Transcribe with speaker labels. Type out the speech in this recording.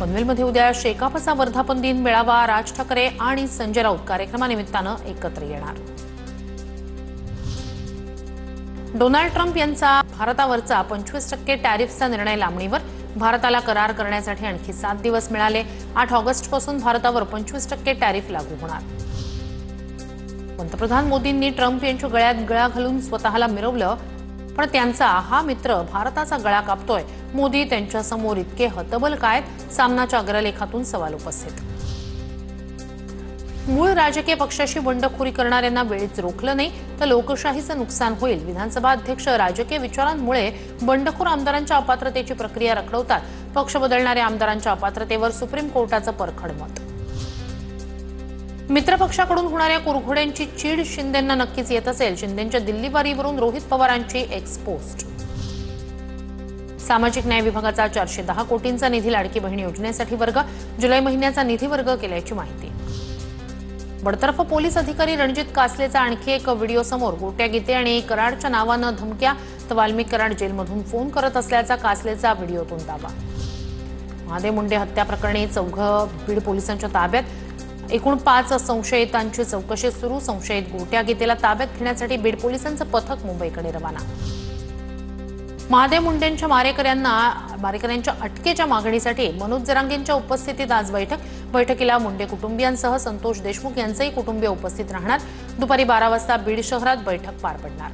Speaker 1: पनवेलमध्ये उद्या शेकापचा वर्धापन दिन मेळावा राज ठाकरे आणि संजय राऊत कार्यक्रमानिमित्तानं एकत्र येणार। डोनाल्ड ट्रम्प यांचा भारतावरचा 25% टॅरिफचा निर्णय लांबणीवर। भारताला करार करण्यासाठी आणखी 7 दिवस मिळाले। 8 ऑगस्टपासून भारतावर 25% टॅरिफ लागू होणार। पंतप्रधान मोदींनी ट्रम्प यांच्या गळ्यात गळा घालून स्वतःला मिरवलं, पण त्यांचा हा मित्र भारताचा गळा कापतोय। मोदी त्यांच्या समोर इतके हतबल काय? सामनाच्या अग्रलेखातून सवाल उपस्थित। मूळ राजकीय पक्षाशी बंडखोरी करणाऱ्यांना वेळीच रोखलं नाही तर लोकशाहीचं नुकसान होईल। विधानसभा अध्यक्ष राजकीय विचारांमुळे बंडखोर आमदारांच्या अपात्रतेची प्रक्रिया रखडवतात। पक्ष बदलणाऱ्या आमदारांच्या अपात्रतेवर सुप्रीम कोर्टाचं परखड मत। मित्रपक्षाकडून होणाऱ्या कुरघोड्यांची चीड शिंदेंना नक्कीच येत असेल। शिंदेंच्या दिल्लीवारीवरून रोहित पवारांची एक्सपोस्ट। सामाजिक न्याय विभागाचा 410 कोटींचा निधी लाडकी बहीण योजनेसाठी वर्ग। जुलै महिन्याचा निधी वर्ग केल्याची माहिती। बडतर्फ पोलीस अधिकारी रणजित कासलेचा आणखी एक व्हिडिओ समोर। गोट्या गीते आणि कराडच्या नावानं धमक्या, तर वाल्मिक कराड जेलमधून फोन करत असल्याचा कासलेचा व्हिडिओतून दावा। महादेव मुंडे हत्या प्रकरणी 4 बीड पोलिसांच्या ताब्यात। एकूण 5 संशयितांची चौकशी सुरू। संशयित गोट्या गीतेला ताब्यात घेण्यासाठी बीड पोलिसांचं पथक मुंबईकडे रवाना। महादेव मुंडेंच्या मारेकऱ्यांच्या अटकेच्या मागणीसाठी मनोज जरांगेंच्या उपस्थितीत आज बैठकीला मुंडे कुटुंबियांसह संतोष देशमुख यांचेही कुटुंबीय उपस्थित राहणार। दुपारी 12 वाजता बीड शहरात बैठक पार पडणार।